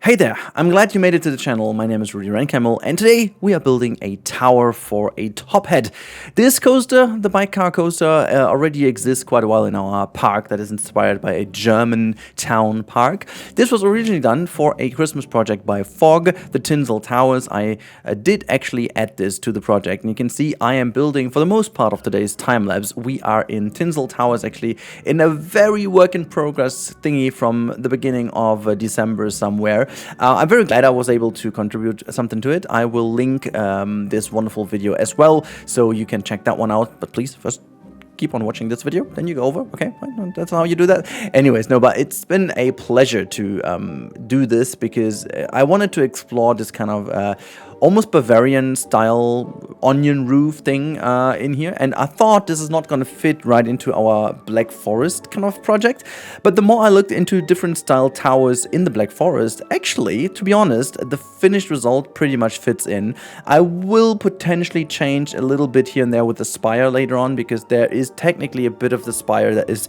Hey there, I'm glad you made it to the channel. My name is Rudi Rennkamel, and today we are building a tower for a top head. This coaster, the bike car coaster, already exists quite a while in our park that is inspired by a German town park. This was originally done for a Christmas project by Fog, the Tinsel Towers. I did actually add this to the project, and you can see I am building, for the most part of today's time lapse, we are in Tinsel Towers, actually in a very work in progress thingy from the beginning of December somewhere. I'm very glad I was able to contribute something to it. I will link this wonderful video as well, so you can check that one out. But please, first, keep on watching this video, then you go over. Okay, fine, that's how you do that. Anyways, no, but it's been a pleasure to do this because I wanted to explore this kind of almost Bavarian style onion roof thing in here, and I thought this is not going to fit right into our Black Forest kind of project. But the more I looked into different style towers in the Black Forest, actually, to be honest, the finished result pretty much fits in. I will potentially change a little bit here and there with the spire later on, because there is technically a bit of the spire that is,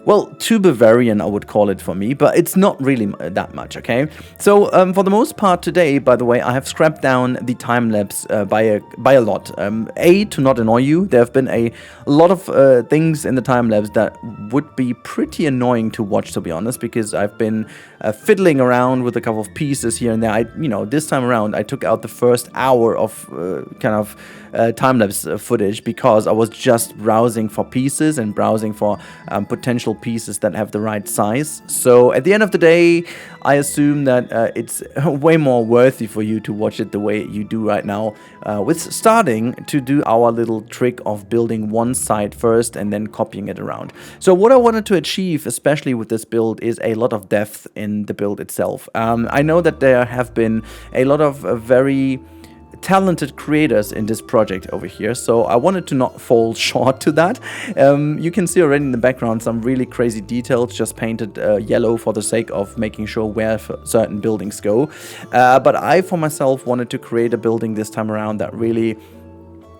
well, too Bavarian, I would call it for me, but it's not really that much, okay? So, for the most part today, by the way, I have scrapped down the time-lapse by a lot. To not annoy you, there have been a lot of things in the time-lapse that would be pretty annoying to watch, to be honest, because I've been fiddling around with a couple of pieces here and there. This time around, I took out the first hour of time-lapse footage because I was just browsing for pieces and browsing for potential pieces that have the right size. So at the end of the day, I assume that it's way more worthy for you to watch it the way you do right now, with starting to do our little trick of building one side first and then copying it around. So what I wanted to achieve, especially with this build, is a lot of depth in the build itself. I know that there have been a lot of very talented creators in this project over here, so I wanted to not fall short to that. You can see already in the background some really crazy details, just painted yellow for the sake of making sure where certain buildings go. But I, for myself, wanted to create a building this time around that really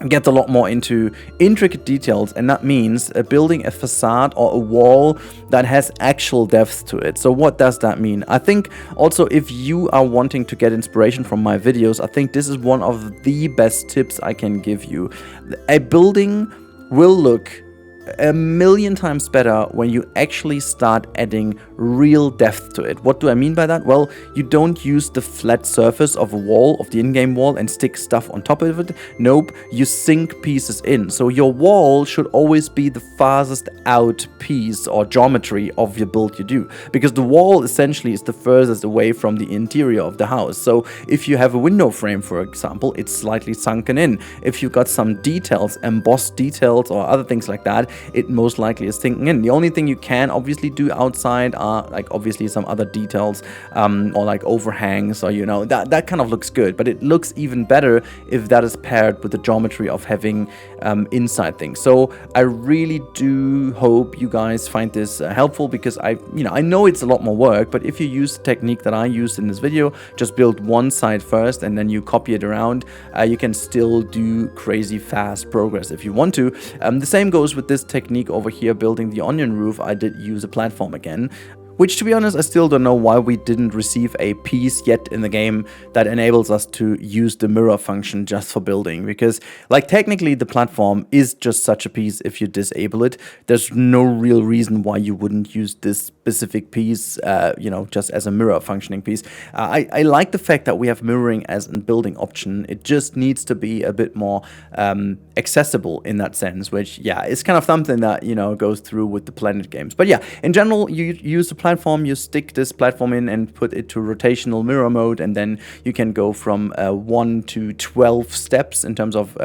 gets a lot more into intricate details, and that means building a facade or a wall that has actual depth to it. So what does that mean? I think also, if you are wanting to get inspiration from my videos, I think this is one of the best tips I can give you. A building will look a million times better when you actually start adding real depth to it. What do I mean by that? Well, you don't use the flat surface of a wall, of the in-game wall, and stick stuff on top of it. Nope, you sink pieces in. So your wall should always be the farthest out piece or geometry of your build you do, because the wall essentially is the furthest away from the interior of the house. So if you have a window frame, for example, it's slightly sunken in. If you've got some details, embossed details or other things like that, it most likely is sinking in. The only thing you can obviously do outside are like obviously some other details, or like overhangs, or that kind of looks good, but it looks even better if that is paired with the geometry of having inside things. So I really do hope you guys find this helpful, because I know it's a lot more work, but if you use the technique that I used in this video, just build one side first and then you copy it around, you can still do crazy fast progress if you want to. The same goes with this technique over here, building the onion roof. I did use a platform again, which, to be honest, I still don't know why we didn't receive a piece yet in the game that enables us to use the mirror function just for building. Because, like, technically the platform is just such a piece if you disable it. There's no real reason why you wouldn't use this specific piece, just as a mirror functioning piece. I like the fact that we have mirroring as a building option. It just needs to be a bit more accessible in that sense, which, yeah, is kind of something that, goes through with the Planet games. But yeah, in general, you use the platform, you stick this platform in and put it to rotational mirror mode, and then you can go from 1 to 12 steps in terms of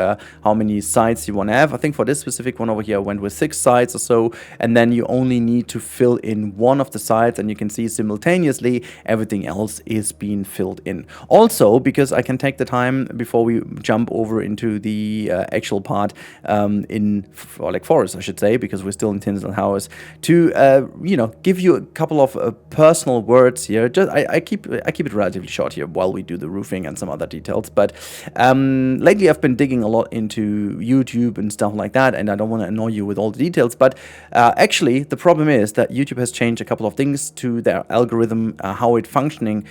how many sides you want to have. I think for this specific one over here, I went with 6 sides or so, and then you only need to fill in one of the sides, and you can see simultaneously everything else is being filled in. Also, because I can take the time before we jump over into the actual part in Forest, I should say, because we're still in Tinsel House, to give you a couple of personal words here. I keep it relatively short here while we do the roofing and some other details. But lately I've been digging a lot into YouTube and stuff like that, and I don't want to annoy you with all the details. But actually, the problem is that YouTube has changed a couple of things to their algorithm, how it's functioning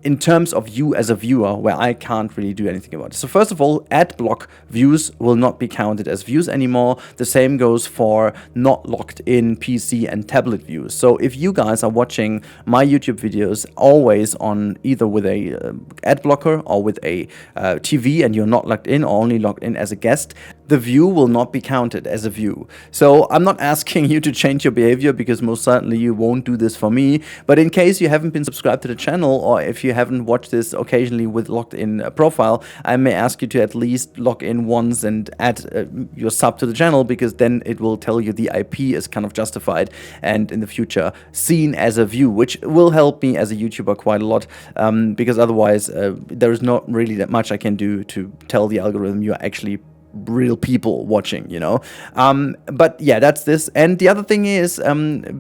in terms of you as a viewer, where I can't really do anything about it. So first of all, ad block views will not be counted as views anymore. The same goes for not locked in PC and tablet views. So if you guys are watching my YouTube videos always on either with a ad blocker or with a TV, and you're not logged in or only logged in as a guest, the view will not be counted as a view. So I'm not asking you to change your behavior, because most certainly you won't do this for me. But in case you haven't been subscribed to the channel, or if you haven't watched this occasionally with logged in profile, I may ask you to at least log in once and add your sub to the channel, because then it will tell you the IP is kind of justified and in the future seen as a view, which will help me as a YouTuber quite a lot, because otherwise there is not really that much I can do to tell the algorithm you are actually real people watching, you know. But yeah, that's this. And the other thing is,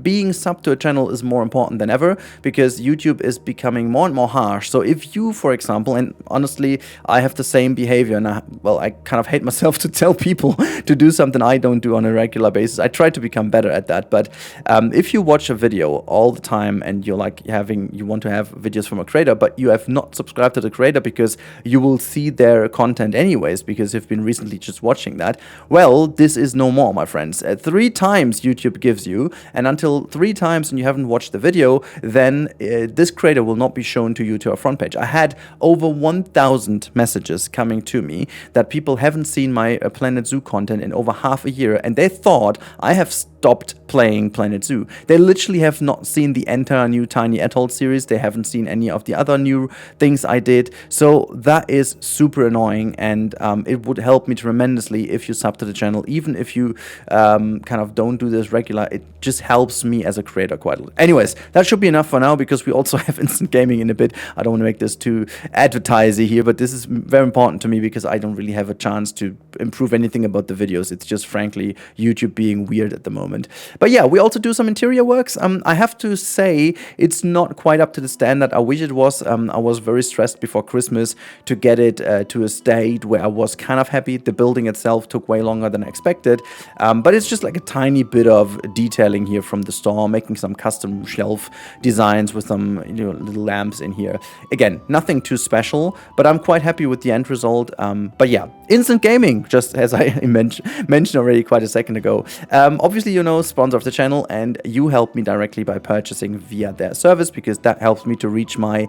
being sub to a channel is more important than ever, because YouTube is becoming more and more harsh. So if you, for example, and honestly, I have the same behavior, and I kind of hate myself to tell people to do something I don't do on a regular basis. I try to become better at that. But if you watch a video all the time and you're like you want to have videos from a creator, but you have not subscribed to the creator because you will see their content anyways, because you've been recently just watching that, well, this is no more, my friends. 3 times YouTube gives you, and until 3 times and you haven't watched the video, then this creator will not be shown to you to our front page. I had over 1,000 messages coming to me that people haven't seen my Planet Zoo content in over half a year, and they thought I have stopped playing Planet Zoo. They literally have not seen the entire new Tiny Atoll series. They haven't seen any of the other new things I did. So that is super annoying, and it would help me tremendously if you sub to the channel. Even if you kind of don't do this regular, it just helps me as a creator quite a lot. Anyways, that should be enough for now, because we also have instant gaming in a bit. I don't want to make this too advertising here, but this is very important to me, because I don't really have a chance to improve anything about the videos. It's just frankly YouTube being weird at the moment. But yeah, we also do some interior works. I have to say it's not quite up to the standard I wish it was. I was very stressed before Christmas to get it to a state where I was kind of happy. The building itself took way longer than I expected, but it's just like a tiny bit of detailing here from the store, making some custom shelf designs with some little lamps in here. Again, nothing too special, but I'm quite happy with the end result. But yeah, instant gaming, just as I mentioned already quite a second ago. Obviously, sponsor of the channel, and you help me directly by purchasing via their service, because that helps me to reach my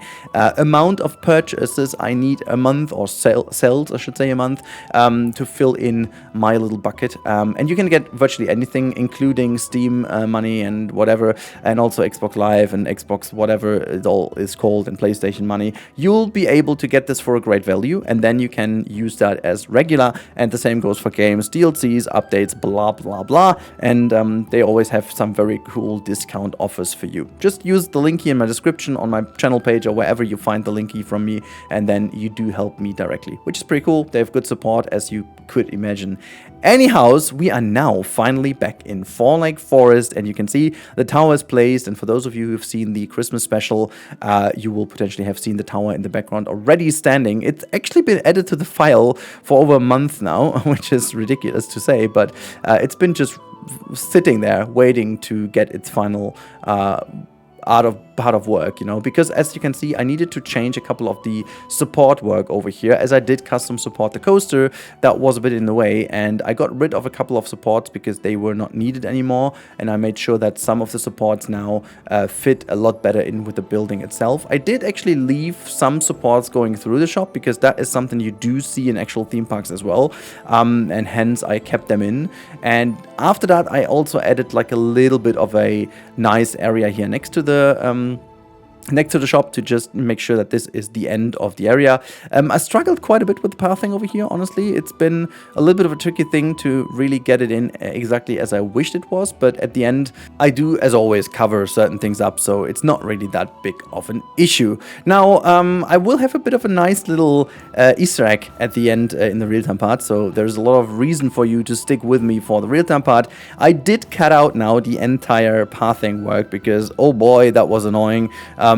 amount of purchases I need a month, or sales I should say a month, to fill in my little bucket. And you can get virtually anything, including Steam money and whatever, and also Xbox Live and Xbox whatever it all is called, and PlayStation money. You'll be able to get this for a great value, and then you can use that as regular, and the same goes for games, DLCs, updates, blah blah blah. And they always have some very cool discount offers for you. Just use the link here in my description on my channel page, or wherever you find the link here from me, and then you do help me directly, which is pretty cool. They have good support, as you could imagine. Anyhows, we are now finally back in Fall Lake Forest, and you can see the tower is placed. And for those of you who've seen the Christmas special, you will potentially have seen the tower in the background already standing. It's actually been added to the file for over a month now, which is ridiculous to say, but it's been just sitting there waiting to get its final out of work, because as you can see, I needed to change a couple of the support work over here, as I did custom support the coaster. That was a bit in the way, and I got rid of a couple of supports because they were not needed anymore, and I made sure that some of the supports now fit a lot better in with the building itself. I did actually leave some supports going through the shop, because that is something you do see in actual theme parks as well, and hence I kept them in. And after that, I also added like a little bit of a nice area here next to the shop, to just make sure that this is the end of the area. I struggled quite a bit with the pathing over here, honestly. It's been a little bit of a tricky thing to really get it in exactly as I wished it was, but at the end, I do, as always, cover certain things up, so it's not really that big of an issue. Now, I will have a bit of a nice little Easter egg at the end in the real-time part, so there's a lot of reason for you to stick with me for the real-time part. I did cut out now the entire pathing work, because, oh boy, that was annoying.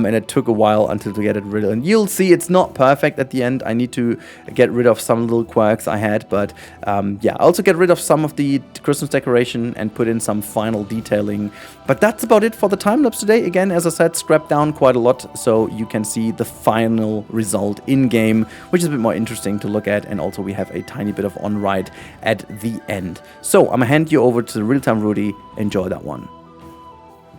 and it took a while until to get it rid of. And you'll see it's not perfect at the end. I need to get rid of some little quirks I had, but yeah, I also get rid of some of the Christmas decoration and put in some final detailing. But that's about it for the time lapse today. Again, as I said, scrapped down quite a lot, so you can see the final result in game, which is a bit more interesting to look at. And also we have a tiny bit of on-ride at the end. So I'm gonna hand you over to the real-time Rudi. Enjoy that one.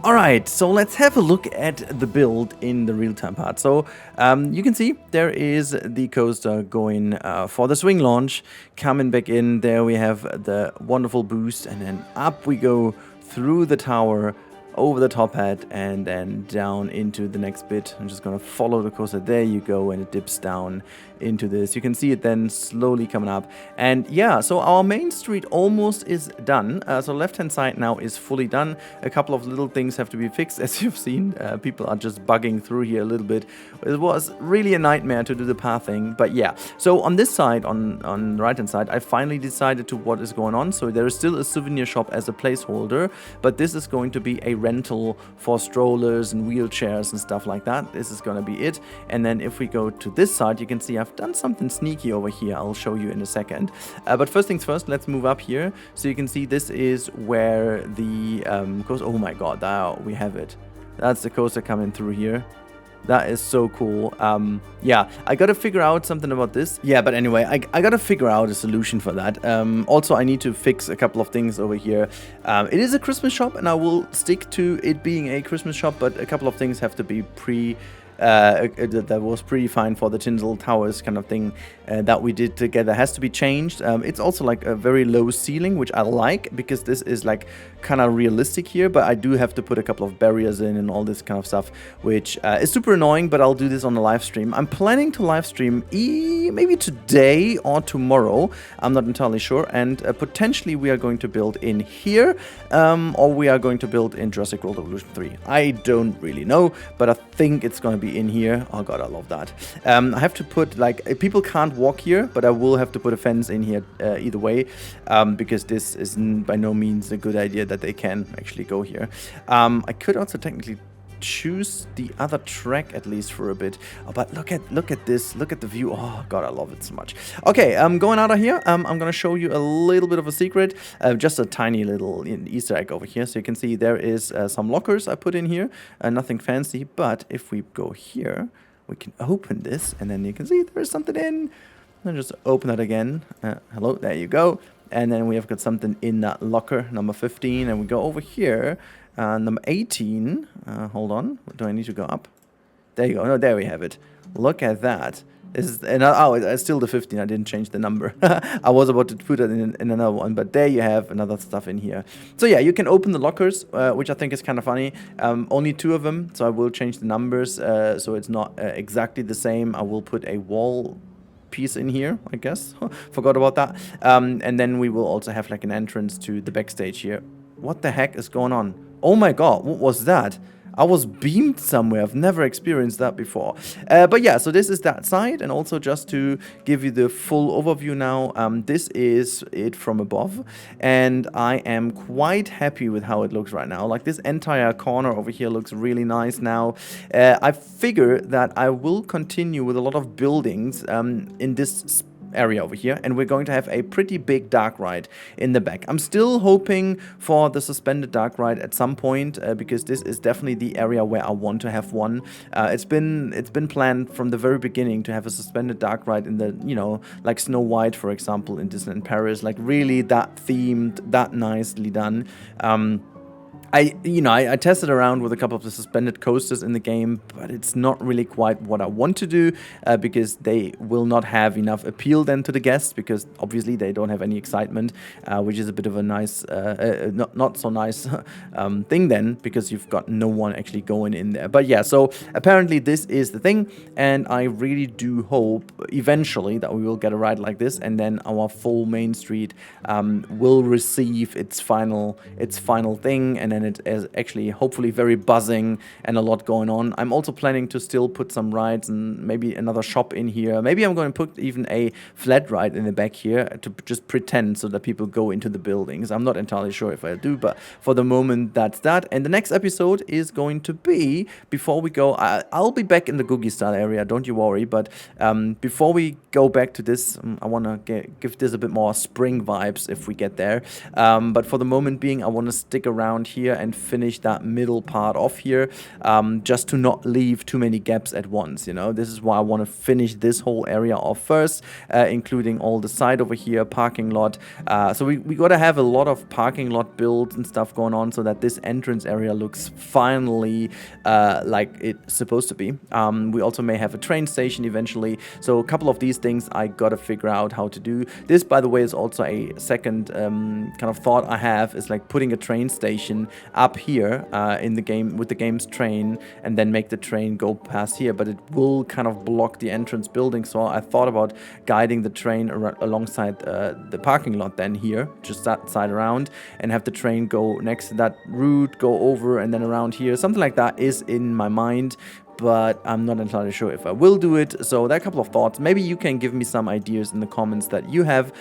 Alright, so let's have a look at the build in the real-time part. So you can see there is the coaster going for the swing launch, coming back in. There we have the wonderful boost, and then up we go through the tower, over the top hat, and then down into the next bit. I'm just gonna follow the coaster. There you go, and it dips down into this. You can see it then slowly coming up. And yeah, so our main street almost is done. So left hand side now is fully done. A couple of little things have to be fixed. As you've seen, people are just bugging through here a little bit. It was really a nightmare to do the pathing, but yeah. So on this side, on the right hand side, I finally decided to what is going on. So there is still a souvenir shop as a placeholder, but this is going to be a rental for strollers and wheelchairs and stuff like that. This is going to be it. And then if we go to this side, you can see I've done something sneaky over here. I'll show you in a second. But first things first, let's move up here. So you can see this is where the coaster. Oh my god, there we have it. That's the coaster coming through here. That is so cool. Yeah, I gotta figure out something about this. Yeah, but anyway, I gotta figure out a solution for that. Also, I need to fix a couple of things over here. It is a Christmas shop, and I will stick to it being a Christmas shop, but a couple of things have to be that was predefined for the tinsel towers kind of thing that we did together has to be changed. It's also like a very low ceiling, which I like because this is like kind of realistic here, but I do have to put a couple of barriers in and all this kind of stuff, which is super annoying, but I'll do this on the live stream. I'm planning to live stream maybe today or tomorrow. I'm not entirely sure, and potentially we are going to build in here or we are going to build in Jurassic World Evolution 3. I don't really know, but I think it's going to be in here. Oh god, I love that. I have to put, like, people can't walk here, but I will have to put a fence in here either way, because this is by no means a good idea that they can actually go here. I could also technically choose the other track at least for a bit. Oh, but look at this, look at the view. Oh god, I love it so much. Okay, going out of here, I'm gonna show you a little bit of a secret, just a tiny little Easter egg over here. So you can see there is some lockers I put in here, nothing fancy, but if we go here, we can open this, and then you can see there's something in. And just open it again. Hello, there you go. And then we have got something in that locker, number 15, and we go over here, number 18. Hold on, do I need to go up? There you go. No, there we have it. Look at that. This is, and oh, it's still the 15. I didn't change the number. I was about to put it in another one, but there you have another stuff in here. So yeah, you can open the lockers, which I think is kind of funny. Only 2 of them, so I will change the numbers so it's not exactly the same. I will put a wall piece in here, I guess. Forgot about that. And then we will also have like an entrance to the backstage here. What the heck is going on? Oh my god, what was that? I was beamed somewhere. I've never experienced that before. But yeah, so this is that side. And also just to give you the full overview now, this is it from above. And I am quite happy with how it looks right now. Like this entire corner over here looks really nice now. I figure that I will continue with a lot of buildings in this area over here, and we're going to have a pretty big dark ride in the back. I'm still hoping for the suspended dark ride at some point, because this is definitely the area where I want to have one. It's been planned from the very beginning to have a suspended dark ride in the, you know, like Snow White, for example, in Disneyland Paris, like really that themed, that nicely done. I tested around with a couple of the suspended coasters in the game, but it's not really quite what I want to do, because they will not have enough appeal then to the guests, because obviously they don't have any excitement, which is a bit of a nice, not so nice thing then, because you've got no one actually going in there. But yeah, so apparently this is the thing, and I really do hope eventually that we will get a ride like this, and then our full main street will receive its final thing, and and it is actually hopefully very buzzing and a lot going on. I'm also planning to still put some rides and maybe another shop in here. Maybe I'm going to put even a flat ride in the back here to just pretend so that people go into the buildings. I'm not entirely sure if I do, but for the moment that's that. And the next episode is going to be, before we go, I'll be back in the Googie style area, don't you worry, but before we go back to this, I want to give this a bit more spring vibes if we get there. But for the moment being, I want to stick around here and finish that middle part off here, just to not leave too many gaps at once, you know. This is why I want to finish this whole area off first, including all the side over here, parking lot. So we got to have a lot of parking lot builds and stuff going on so that this entrance area looks finally like it's supposed to be. We also may have a train station eventually. So a couple of these things I got to figure out how to do. This, by the way, is also a second kind of thought I have, is like putting a train station up here in the game with the game's train, and then make the train go past here, but it will kind of block the entrance building. So I thought about guiding the train alongside the parking lot then here, just that side around, and have the train go next to that route, go over, and then around here. Something like that is in my mind, but I'm not entirely sure if I will do it. So there are a couple of thoughts. Maybe you can give me some ideas in the comments that you have.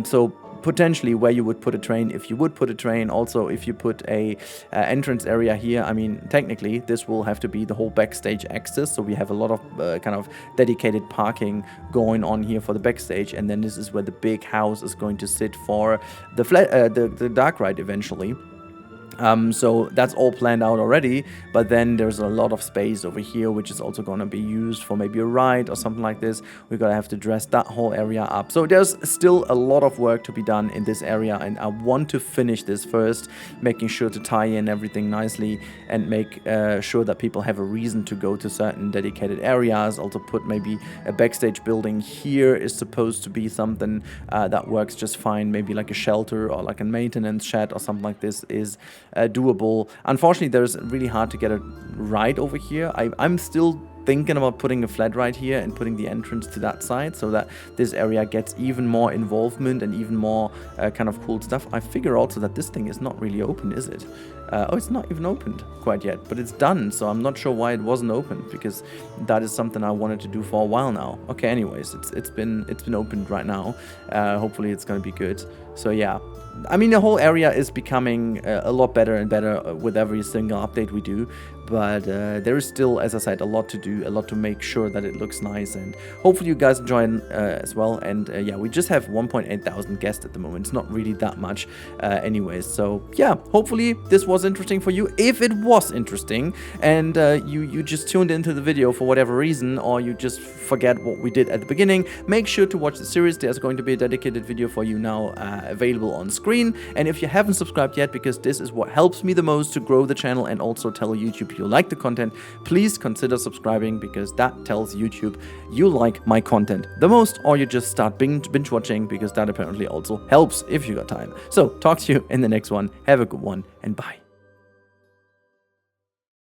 So potentially where you would put a train, if you would put a train. Also, if you put a entrance area here, I mean, technically this will have to be the whole backstage access, so we have a lot of kind of dedicated parking going on here for the backstage, and then this is where the big house is going to sit for the dark ride eventually. So that's all planned out already, but then there's a lot of space over here which is also going to be used for maybe a ride or something like this. We're going to have to dress that whole area up. So there's still a lot of work to be done in this area, and I want to finish this first, making sure to tie in everything nicely and make sure that people have a reason to go to certain dedicated areas. Also put maybe a backstage building here is supposed to be something that works just fine. Maybe like a shelter or like a maintenance shed or something like this is doable. Unfortunately, there's really hard to get a ride over here. I'm still thinking about putting a flat ride here and putting the entrance to that side so that this area gets even more involvement and even more kind of cool stuff. I figure also that this thing is not really open, is it? Oh, it's not even opened quite yet, but it's done, so I'm not sure why it wasn't opened, because that is something I wanted to do for a while now. Okay, anyways, it's been opened right now. Hopefully it's gonna be good. So yeah, I mean, the whole area is becoming a lot better and better with every single update we do, but there is still, as I said, a lot to do, a lot to make sure that it looks nice, and hopefully you guys enjoy as well. And yeah, we just have 1.8 thousand guests at the moment. It's not really that much anyways. So yeah, hopefully this was interesting for you. If it was interesting and you just tuned into the video for whatever reason, or you just forget what we did at the beginning, make sure to watch the series. There's going to be a dedicated video for you now available on screen. And if you haven't subscribed yet, because this is what helps me the most to grow the channel and also tell YouTube you like the content, please consider subscribing, because that tells YouTube you like my content the most, or you just start binge watching, because that apparently also helps if you got time. So talk to you in the next one. Have a good one, and bye.